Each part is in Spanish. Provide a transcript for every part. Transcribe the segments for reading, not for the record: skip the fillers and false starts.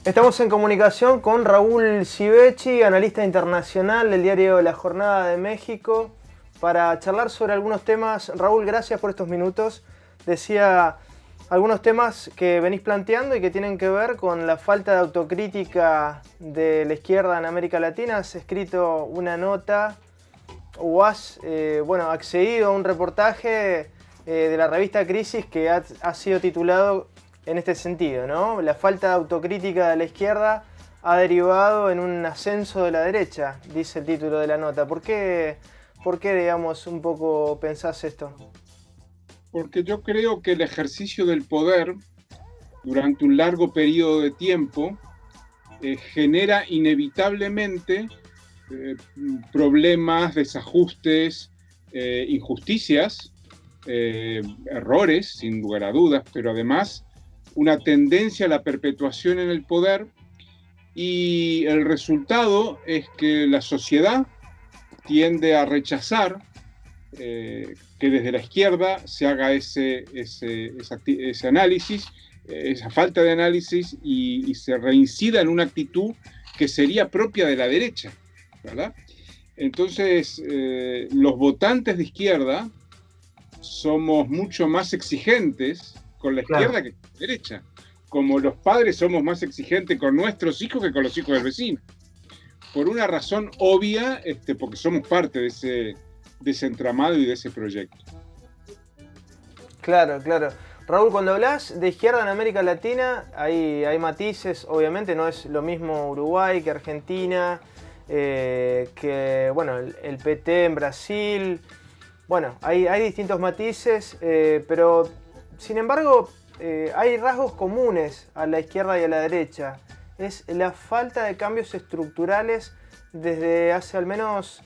Estamos en comunicación con Raúl Civechi, analista internacional del diario La Jornada de México, para charlar sobre algunos temas. Raúl, gracias por estos minutos. Decía algunos temas que venís planteando y que tienen que ver con la falta de autocrítica de la izquierda en América Latina. Has escrito una nota o has accedido a un reportaje de la revista Crisis que ha sido titulado en este sentido, ¿no? La falta de autocrítica de la izquierda ha derivado en un ascenso de la derecha, dice el título de la nota. ¿Por qué, digamos, un poco pensás esto? Porque yo creo que el ejercicio del poder durante un largo periodo de tiempo genera inevitablemente problemas, desajustes, injusticias, errores, sin lugar a dudas, pero además una tendencia a la perpetuación en el poder, y el resultado es que la sociedad tiende a rechazar que desde la izquierda se haga ese análisis, esa falta de análisis, y se reincida en una actitud que sería propia de la derecha, ¿verdad? Entonces, los votantes de izquierda somos mucho más exigentes con la izquierda que con la derecha, como los padres somos más exigentes con nuestros hijos que con los hijos del vecino, por una razón obvia, porque somos parte de ese entramado y de ese proyecto. Claro. Raúl, cuando hablas de izquierda en América Latina, hay matices, obviamente no es lo mismo Uruguay que Argentina, que bueno, el PT en Brasil. Bueno, hay distintos matices, pero sin embargo hay rasgos comunes a la izquierda y a la derecha. Es la falta de cambios estructurales desde hace al menos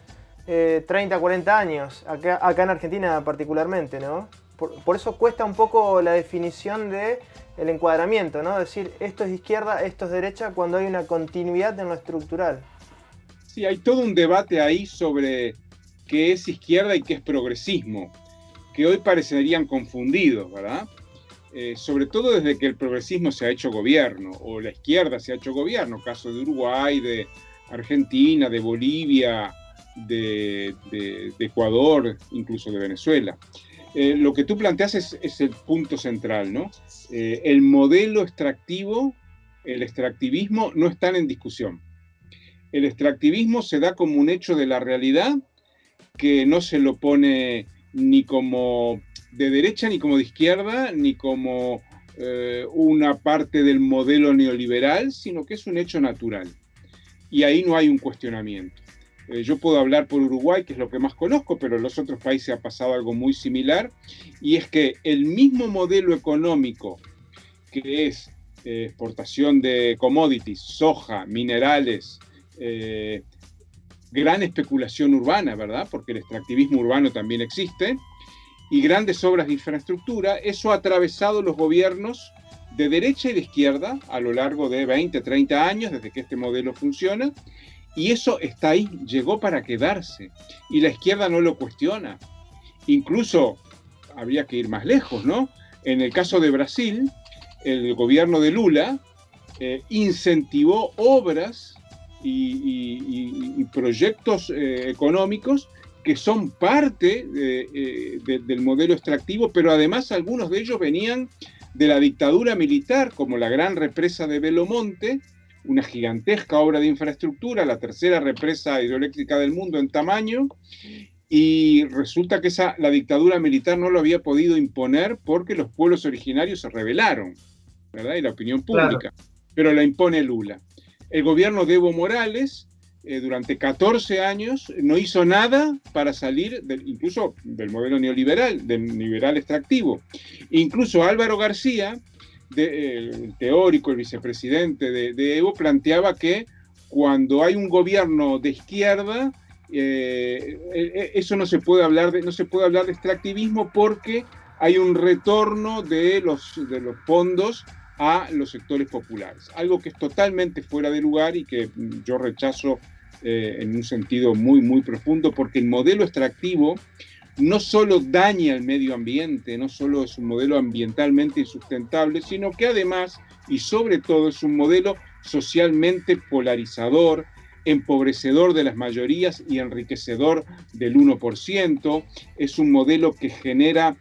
30, 40 años, acá en Argentina particularmente, ¿no? Por eso cuesta un poco la definición del encuadramiento, ¿no? Decir esto es izquierda, esto es derecha, cuando hay una continuidad en lo estructural. Sí, hay todo un debate ahí sobre qué es izquierda y qué es progresismo, que hoy parecerían confundidos, ¿verdad? Sobre todo desde que el progresismo se ha hecho gobierno, o la izquierda se ha hecho gobierno, caso de Uruguay, de Argentina, de Bolivia, de Ecuador, incluso de Venezuela. Lo que tú planteas es el punto central, ¿no? El modelo extractivo, el extractivismo no están en discusión. El extractivismo se da como un hecho de la realidad, que no se lo pone ni como de derecha, ni como de izquierda, ni como una parte del modelo neoliberal, sino que es un hecho natural. Y ahí no hay un cuestionamiento. Yo puedo hablar por Uruguay, que es lo que más conozco, pero en los otros países ha pasado algo muy similar, y es que el mismo modelo económico, que es exportación de commodities, soja, minerales, gran especulación urbana, ¿verdad? Porque el extractivismo urbano también existe, y grandes obras de infraestructura, eso ha atravesado los gobiernos de derecha y de izquierda a lo largo de 20, 30 años, desde que este modelo funciona, y eso está ahí, llegó para quedarse, y la izquierda no lo cuestiona. Incluso habría que ir más lejos, ¿no? En el caso de Brasil, el gobierno de Lula incentivó obras y proyectos económicos que son parte del modelo extractivo, pero además algunos de ellos venían de la dictadura militar, como la gran represa de Belo Monte, una gigantesca obra de infraestructura, la tercera represa hidroeléctrica del mundo en tamaño, y resulta que la dictadura militar no lo había podido imponer porque los pueblos originarios se rebelaron, ¿verdad? Y la opinión pública, claro. Pero la impone Lula. El gobierno de Evo Morales durante 14 años no hizo nada para salir incluso del modelo neoliberal, del liberal extractivo. Incluso Álvaro García, el teórico, el vicepresidente de Evo, planteaba que cuando hay un gobierno de izquierda, eso no se puede hablar de extractivismo, porque hay un retorno de los fondos a los sectores populares, algo que es totalmente fuera de lugar y que yo rechazo en un sentido muy, muy profundo, porque el modelo extractivo no solo daña el medio ambiente, no solo es un modelo ambientalmente insustentable, sino que además y sobre todo es un modelo socialmente polarizador, empobrecedor de las mayorías y enriquecedor del 1%. Es un modelo que genera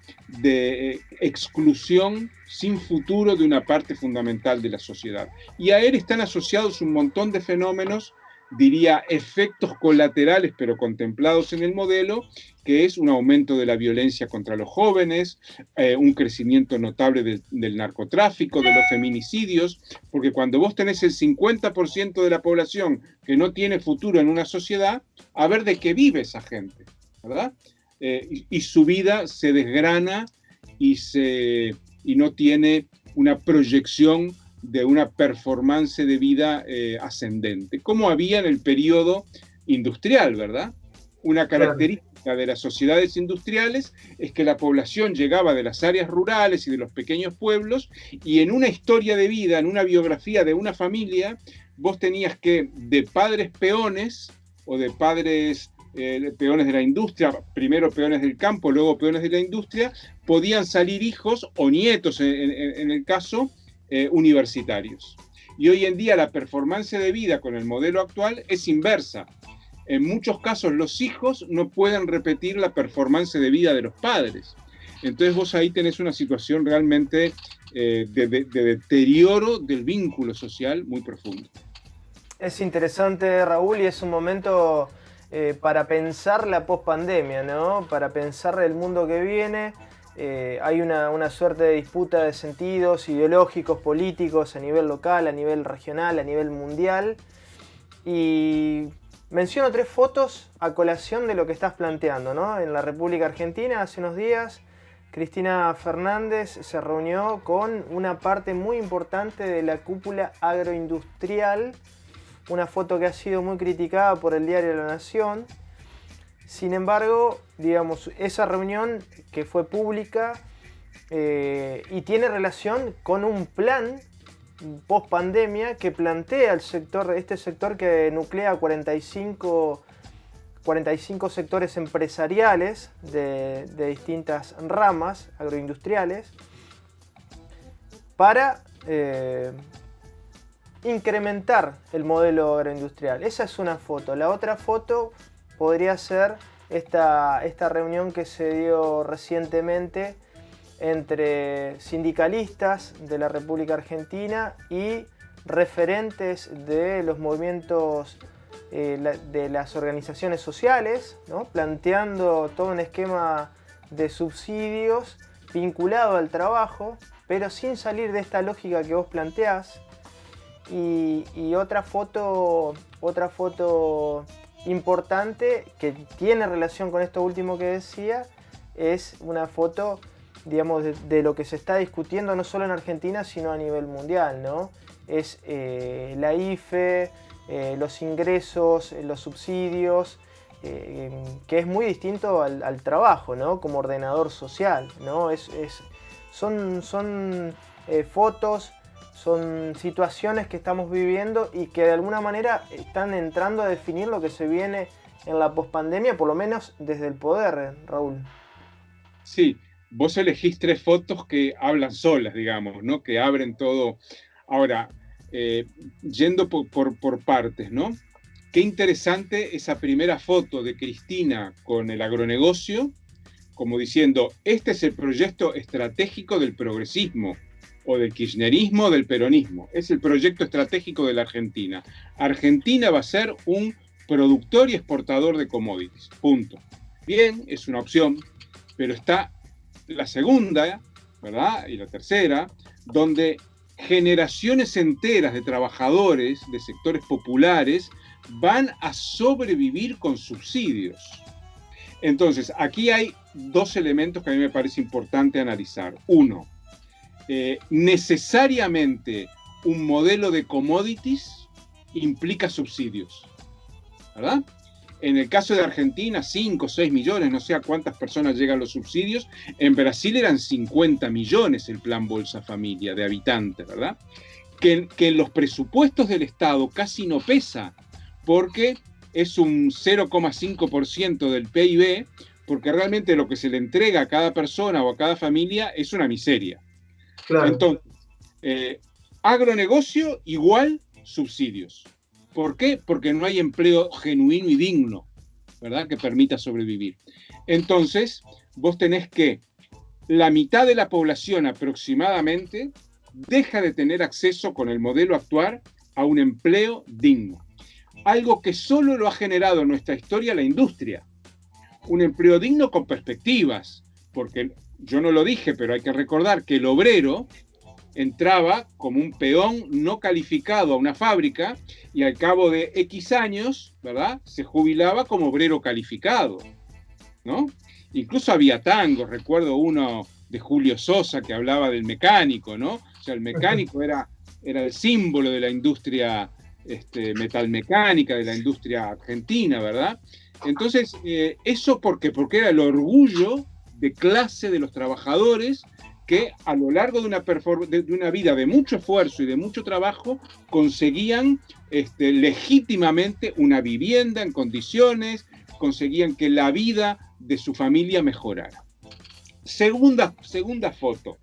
exclusión sin futuro de una parte fundamental de la sociedad. Y a él están asociados un montón de fenómenos, diría efectos colaterales, pero contemplados en el modelo, que es un aumento de la violencia contra los jóvenes, un crecimiento notable del narcotráfico, de los feminicidios, porque cuando vos tenés el 50% de la población que no tiene futuro en una sociedad, a ver de qué vive esa gente, ¿verdad? Y su vida se desgrana y no tiene una proyección de una performance de vida ascendente, como había en el periodo industrial, ¿verdad? Una característica de las sociedades industriales es que la población llegaba de las áreas rurales y de los pequeños pueblos, y en una historia de vida, en una biografía de una familia, vos tenías que, de padres peones o de padres peones de la industria, primero peones del campo, luego peones de la industria, podían salir hijos o nietos, en el caso, universitarios. Y hoy en día la performance de vida con el modelo actual es inversa. En muchos casos los hijos no pueden repetir la performance de vida de los padres. Entonces vos ahí tenés una situación realmente de deterioro del vínculo social muy profundo. Es interesante, Raúl, y es un momento para pensar la pospandemia, ¿no? Para pensar el mundo que viene. Hay una suerte de disputa de sentidos ideológicos, políticos a nivel local, a nivel regional, a nivel mundial. Y menciono 3 fotos a colación de lo que estás planteando, ¿no? En la República Argentina, hace unos días, Cristina Fernández se reunió con una parte muy importante de la cúpula agroindustrial, una foto que ha sido muy criticada por el diario La Nación. Sin embargo, digamos, esa reunión que fue pública y tiene relación con un plan post pandemia que plantea este sector que nuclea 45 sectores empresariales de distintas ramas agroindustriales para incrementar el modelo agroindustrial. Esa es una foto. La otra foto podría ser esta reunión que se dio recientemente entre sindicalistas de la República Argentina y referentes de los movimientos de las organizaciones sociales, ¿no? Planteando todo un esquema de subsidios vinculado al trabajo, pero sin salir de esta lógica que vos planteás. Y otra foto importante que tiene relación con esto último que decía es una foto, digamos, de lo que se está discutiendo no solo en Argentina sino a nivel mundial, ¿no? Es la IFE, los ingresos, los subsidios, que es muy distinto al trabajo, ¿no? Como ordenador social, ¿no? Son fotos, son situaciones que estamos viviendo y que de alguna manera están entrando a definir lo que se viene en la pospandemia, por lo menos desde el poder, Raúl. Sí, vos elegís 3 fotos que hablan solas, digamos, ¿no? Que abren todo. Ahora, yendo por partes, ¿no? Qué interesante esa primera foto de Cristina con el agronegocio, como diciendo, este es el proyecto estratégico del progresismo, o del kirchnerismo o del peronismo. Es el proyecto estratégico de la Argentina. Argentina va a ser un productor y exportador de commodities. Punto. Bien, es una opción, pero está la segunda, ¿verdad? Y la tercera, donde generaciones enteras de trabajadores de sectores populares van a sobrevivir con subsidios. Entonces, aquí hay 2 elementos que a mí me parece importante analizar. Uno, necesariamente un modelo de commodities implica subsidios, ¿verdad? En el caso de Argentina, 5 o 6 millones, no sé a cuántas personas llegan los subsidios. En Brasil eran 50 millones el plan Bolsa Familia de habitantes, ¿verdad? Que en los presupuestos del Estado casi no pesa, porque es un 0,5% del PIB, porque realmente lo que se le entrega a cada persona o a cada familia es una miseria. Claro. Entonces, Agronegocio igual subsidios. ¿Por qué? Porque no hay empleo genuino y digno, ¿verdad?, que permita sobrevivir. Entonces, vos tenés que la mitad de la población aproximadamente deja de tener acceso con el modelo actual a un empleo digno. Algo que solo lo ha generado en nuestra historia la industria. Un empleo digno con perspectivas, porque yo no lo dije, pero hay que recordar que el obrero entraba como un peón no calificado a una fábrica y al cabo de X años, ¿verdad?, se jubilaba como obrero calificado, ¿no? Incluso había tangos, recuerdo uno de Julio Sosa que hablaba del mecánico, ¿no? O sea, el mecánico era el símbolo de la industria metalmecánica, de la industria argentina, ¿verdad? Entonces, eso porque era el orgullo de clase de los trabajadores que a lo largo de una vida de mucho esfuerzo y de mucho trabajo conseguían legítimamente una vivienda en condiciones, conseguían que la vida de su familia mejorara. Segunda foto.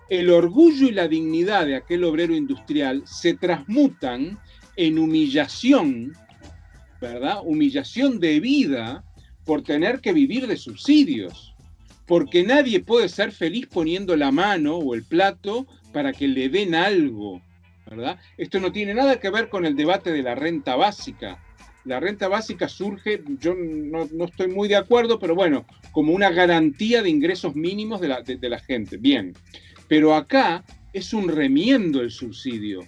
El orgullo y la dignidad de aquel obrero industrial se transmutan en humillación, ¿verdad? Humillación de vida por tener que vivir de subsidios. Porque nadie puede ser feliz poniendo la mano o el plato para que le den algo, ¿verdad? Esto no tiene nada que ver con el debate de la renta básica. La renta básica surge, yo no estoy muy de acuerdo, pero bueno, como una garantía de ingresos mínimos de la gente. Bien, pero acá es un remiendo el subsidio.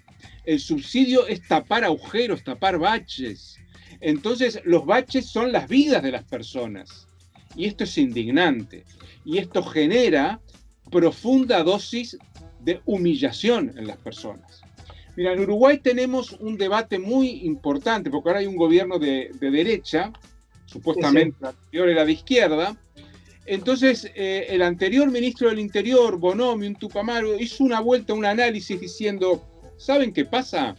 El subsidio es tapar agujeros, tapar baches. Entonces, los baches son las vidas de las personas. Y esto es indignante. Y esto genera profunda dosis de humillación en las personas. Mira, en Uruguay tenemos un debate muy importante, porque ahora hay un gobierno de derecha, supuestamente el anterior era de izquierda. Entonces, el anterior ministro del Interior, Bonomi, un Tupamaro, hizo una vuelta, un análisis diciendo, ¿saben qué pasa?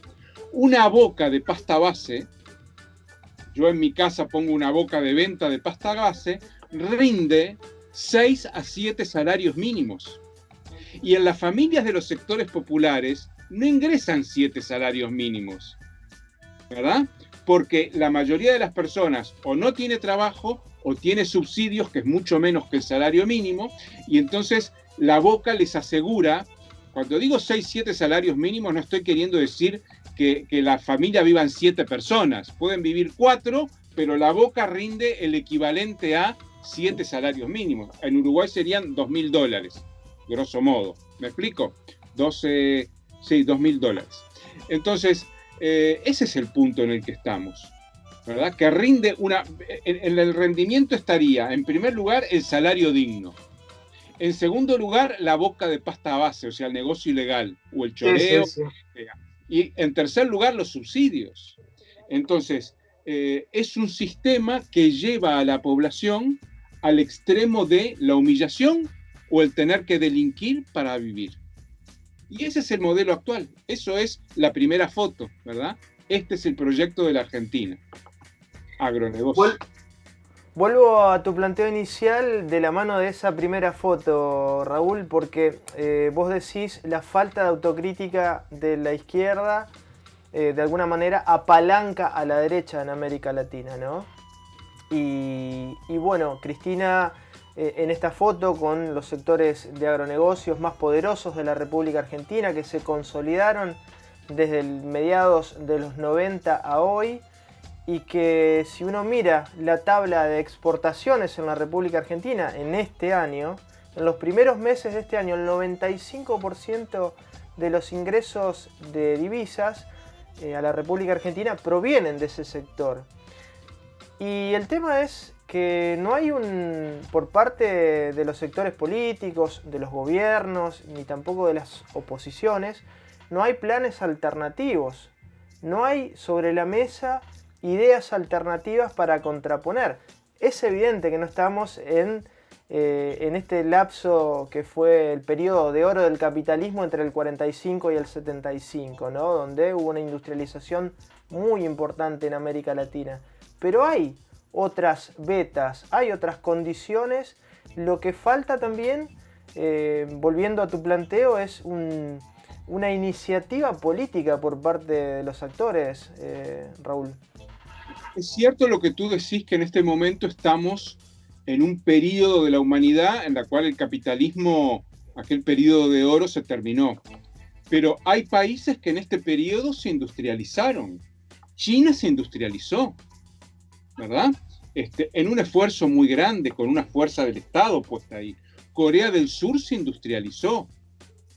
Una boca de pasta base, yo en mi casa pongo una boca de venta de pasta base, rinde 6 a 7 salarios mínimos. Y en las familias de los sectores populares no ingresan 7 salarios mínimos, ¿verdad? Porque la mayoría de las personas o no tiene trabajo o tiene subsidios, que es mucho menos que el salario mínimo, y entonces la boca les asegura, cuando digo 6, 7 salarios mínimos, no estoy queriendo decir que la familia vivan 7 personas, pueden vivir 4, pero la boca rinde el equivalente a 7 salarios mínimos. En Uruguay serían $2.000, grosso modo. ¿Me explico? 2.000 dólares. Entonces, ese es el punto en el que estamos, ¿verdad? Que rinde en el rendimiento estaría, en primer lugar, el salario digno. En segundo lugar, la boca de pasta base, o sea, el negocio ilegal, o el choreo. Sí. Y en tercer lugar, los subsidios. Entonces, es un sistema que lleva a la población al extremo de la humillación o el tener que delinquir para vivir. Y ese es el modelo actual. Eso es la primera foto, ¿verdad? Este es el proyecto de la Argentina. Agronegocio. Vuelvo a tu planteo inicial de la mano de esa primera foto, Raúl, porque vos decís la falta de autocrítica de la izquierda de alguna manera apalanca a la derecha en América Latina, ¿no? Y bueno, Cristina en esta foto con los sectores de agronegocios más poderosos de la República Argentina que se consolidaron desde mediados de los 90 a hoy, y que si uno mira la tabla de exportaciones en la República Argentina en este año, en los primeros meses de este año, el 95% de los ingresos de divisas a la República Argentina provienen de ese sector. Y el tema es que no hay por parte de los sectores políticos, de los gobiernos, ni tampoco de las oposiciones, no hay planes alternativos. No hay sobre la mesa ideas alternativas para contraponer. Es evidente que no estamos en este lapso que fue el periodo de oro del capitalismo entre el 45 y el 75, ¿no? Donde hubo una industrialización muy importante en América Latina. Pero hay otras vetas, hay otras condiciones. Lo que falta también volviendo a tu planteo, es una iniciativa política por parte de los actores, Raúl. Es cierto lo que tú decís, que en este momento estamos en un periodo de la humanidad en la cual el capitalismo, aquel periodo de oro, se terminó. Pero hay países que en este periodo se industrializaron. China se industrializó, ¿verdad? En un esfuerzo muy grande, con una fuerza del Estado puesta ahí. Corea del Sur se industrializó,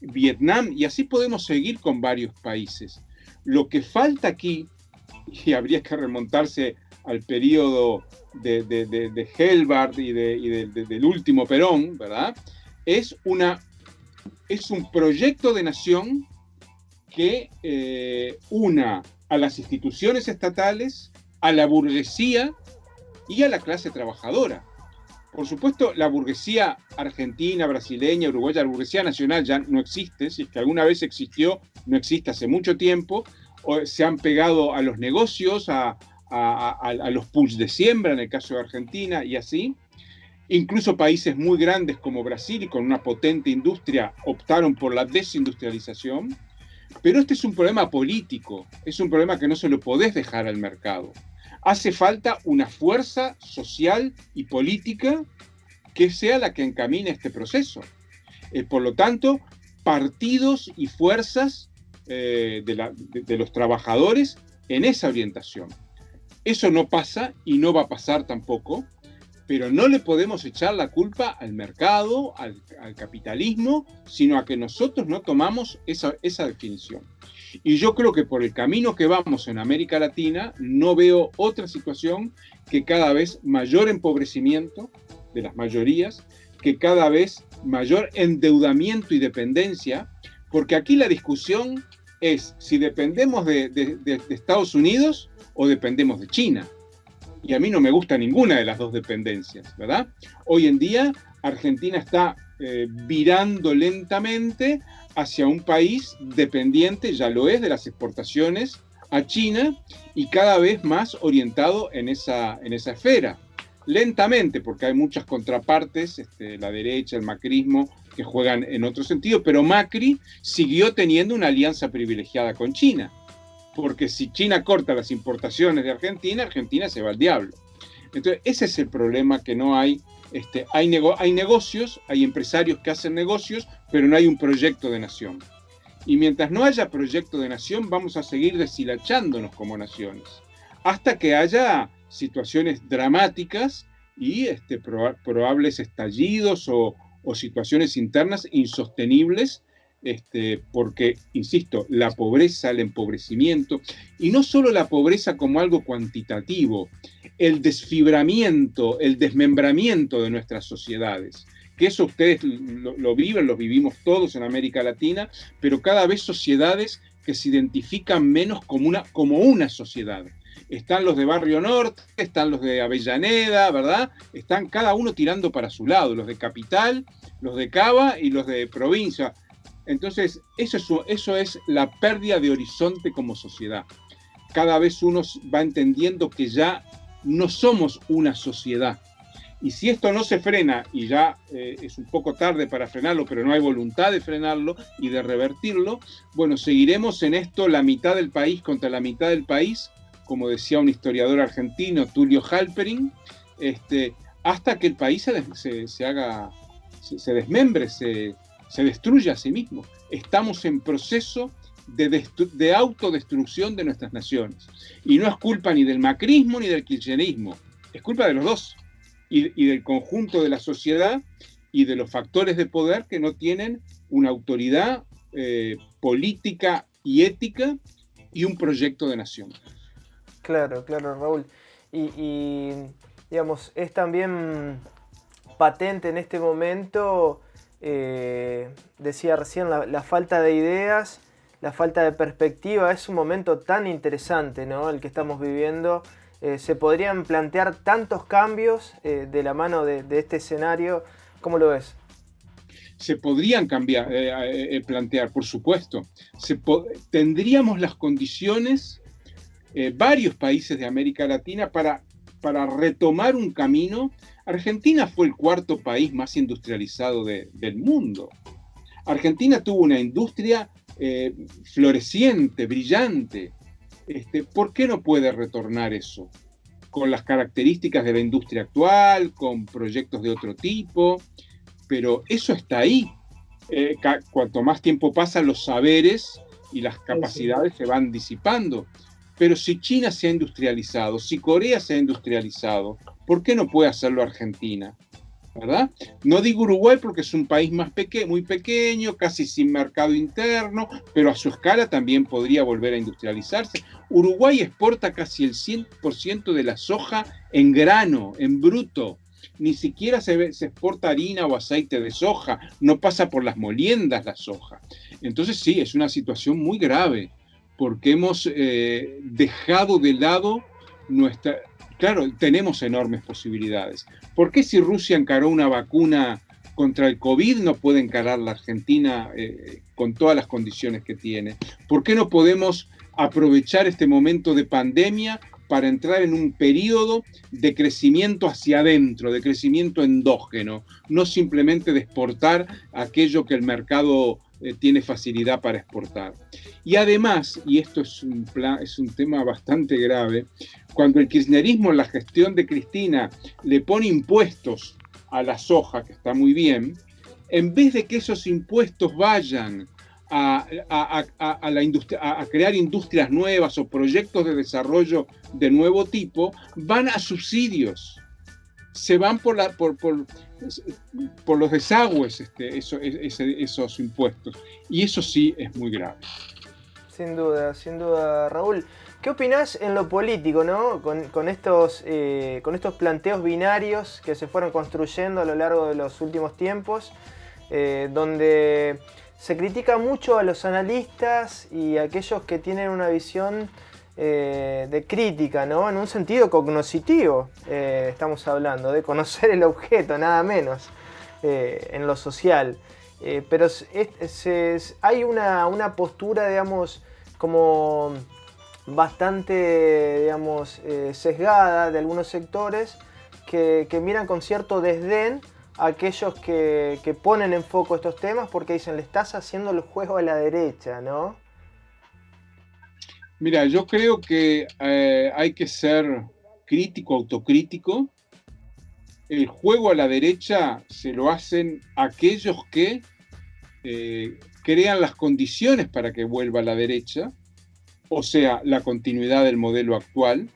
Vietnam, y así podemos seguir con varios países. Lo que falta aquí, y habría que remontarse al periodo de Helbart y del último Perón, ¿verdad? Es un proyecto de nación que una a las instituciones estatales, a la burguesía y a la clase trabajadora. Por supuesto, la burguesía argentina, brasileña, uruguaya, la burguesía nacional ya no existe. Si es que alguna vez existió, no existe hace mucho tiempo. Se han pegado a los negocios, a los pools de siembra, en el caso de Argentina, y así. Incluso países muy grandes como Brasil, y con una potente industria, optaron por la desindustrialización. Pero este es un problema político, es un problema que no se lo podés dejar al mercado. Hace falta una fuerza social y política que sea la que encamine este proceso. Por lo tanto, partidos y fuerzas de los trabajadores en esa orientación. Eso no pasa y no va a pasar tampoco, pero no le podemos echar la culpa al mercado, al capitalismo, sino a que nosotros no tomamos esa definición. Y yo creo que por el camino que vamos en América Latina, no veo otra situación que cada vez mayor empobrecimiento de las mayorías, que cada vez mayor endeudamiento y dependencia, porque aquí la discusión es si dependemos de Estados Unidos o dependemos de China. Y a mí no me gusta ninguna de las dos dependencias, ¿verdad? Hoy en día Argentina está virando lentamente hacia un país dependiente, ya lo es, de las exportaciones a China y cada vez más orientado en esa esfera. Lentamente, porque hay muchas contrapartes, la derecha, el macrismo, que juegan en otro sentido, pero Macri siguió teniendo una alianza privilegiada con China, porque si China corta las importaciones de Argentina, Argentina se va al diablo. Entonces, ese es el problema, que no hay, hay negocios, hay empresarios que hacen negocios, pero no hay un proyecto de nación. Y mientras no haya proyecto de nación, vamos a seguir deshilachándonos como naciones, hasta que haya situaciones dramáticas y probables estallidos o situaciones internas insostenibles, porque, insisto, la pobreza, el empobrecimiento, y no solo la pobreza como algo cuantitativo, el desfibramiento, el desmembramiento de nuestras sociedades, que eso ustedes lo viven, lo vivimos todos en América Latina, pero cada vez sociedades que se identifican menos como una sociedad. Están los de Barrio Norte, están los de Avellaneda, ¿verdad? Están cada uno tirando para su lado, los de Capital, los de Cava y los de provincia. Entonces, eso es la pérdida de horizonte como sociedad. Cada vez uno va entendiendo que ya no somos una sociedad. Y si esto no se frena, y ya es un poco tarde para frenarlo, pero no hay voluntad de frenarlo y de revertirlo, bueno, seguiremos en esto, la mitad del país contra la mitad del país, como decía un historiador argentino, Tulio Halperin, hasta que el país se desmembre, se destruye a sí mismo. Estamos en proceso de autodestrucción de nuestras naciones. Y no es culpa ni del macrismo ni del kirchnerismo, es culpa de los dos. Y del conjunto de la sociedad y de los factores de poder que no tienen una autoridad política y ética y un proyecto de nación. Claro, Raúl. Y digamos, es también patente en este momento, decía recién, la falta de ideas, la falta de perspectiva. Es un momento tan interesante, ¿no?, el que estamos viviendo. Se podrían plantear tantos cambios de la mano de este escenario. ¿Cómo lo ves? Se podrían plantear, por supuesto. Tendríamos las condiciones, varios países de América Latina, para retomar un camino Argentina fue el cuarto país más industrializado del mundo. Argentina tuvo una industria floreciente, brillante. ¿Por qué no puede retornar eso? Con las características de la industria actual, con proyectos de otro tipo, pero eso está ahí. Cuanto más tiempo pasa, los saberes y las capacidades se van disipando. Pero si China se ha industrializado, si Corea se ha industrializado, ¿por qué no puede hacerlo Argentina? ¿Verdad? No digo Uruguay porque es un país muy pequeño, casi sin mercado interno, pero a su escala también podría volver a industrializarse. Uruguay exporta casi el 100% de la soja en grano, en bruto. Ni siquiera se exporta harina o aceite de soja, no pasa por las moliendas la soja. Entonces sí, es una situación muy grave, porque hemos dejado de lado nuestra... Claro, tenemos enormes posibilidades. ¿Por qué si Rusia encaró una vacuna contra el COVID no puede encarar la Argentina con todas las condiciones que tiene? ¿Por qué no podemos aprovechar este momento de pandemia para entrar en un periodo de crecimiento hacia adentro, de crecimiento endógeno, no simplemente de exportar aquello que el mercado tiene facilidad para exportar? Y además, y esto es un tema bastante grave, cuando el kirchnerismo en la gestión de Cristina le pone impuestos a la soja, que está muy bien, en vez de que esos impuestos vayan a crear industrias nuevas o proyectos de desarrollo de nuevo tipo, van a subsidios. Se van por los desagües esos impuestos. Y eso sí es muy grave. Sin duda, Raúl. ¿Qué opinás en lo político, ¿no? con estos planteos binarios que se fueron construyendo a lo largo de los últimos tiempos, donde se critica mucho a los analistas y a aquellos que tienen una visión de crítica, ¿no? En un sentido cognoscitivo, estamos hablando, de conocer el objeto, nada menos, en lo social. Pero hay una postura, digamos, como bastante, digamos, sesgada de algunos sectores que miran con cierto desdén a aquellos que ponen en foco estos temas porque dicen, le estás haciendo el juego a la derecha, ¿no? Mira, yo creo que hay que ser crítico, autocrítico. El juego a la derecha se lo hacen aquellos que crean las condiciones para que vuelva a la derecha, o sea, la continuidad del modelo actual,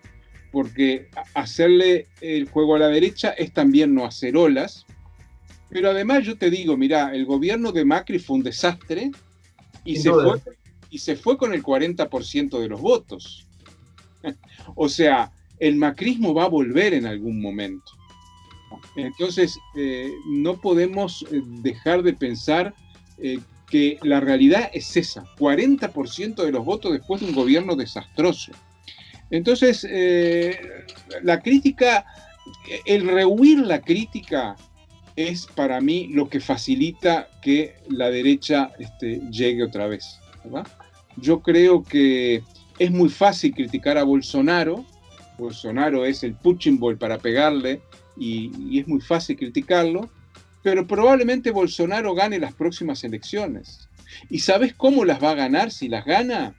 porque hacerle el juego a la derecha es también no hacer olas. Pero además yo te digo, mira, el gobierno de Macri fue un desastre y se fue con el 40% de los votos. O sea, el macrismo va a volver en algún momento. Entonces, no podemos dejar de pensar que la realidad es esa, 40% de los votos después de un gobierno desastroso. Entonces, la crítica, el rehuir la crítica es para mí lo que facilita que la derecha llegue otra vez, ¿verdad? Yo creo que es muy fácil criticar a Bolsonaro. Bolsonaro es el punching ball para pegarle y es muy fácil criticarlo, pero probablemente Bolsonaro gane las próximas elecciones. ¿Y sabes cómo las va a ganar si las gana?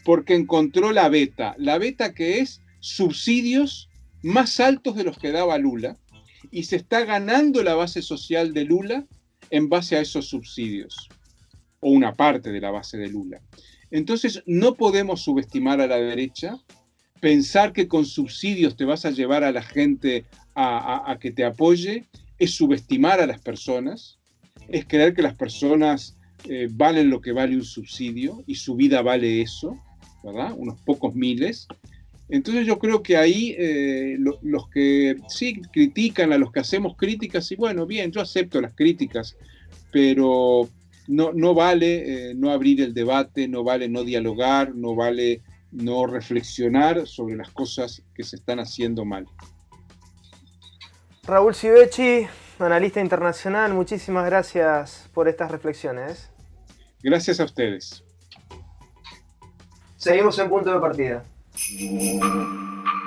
Porque encontró la beta que es subsidios más altos de los que daba Lula, y se está ganando la base social de Lula en base a esos subsidios, o una parte de la base de Lula. Entonces no podemos subestimar a la derecha, pensar que con subsidios te vas a llevar a la gente a que te apoye, es subestimar a las personas, es creer que las personas valen lo que vale un subsidio, y su vida vale eso, ¿verdad? Unos pocos miles. Entonces yo creo que ahí los que sí critican, a los que hacemos críticas, y bueno, bien, yo acepto las críticas, pero no vale no abrir el debate, no vale no dialogar, no vale no reflexionar sobre las cosas que se están haciendo mal. Raúl Sivecci, analista internacional, muchísimas gracias por estas reflexiones. Gracias a ustedes. Seguimos en Punto de Partida.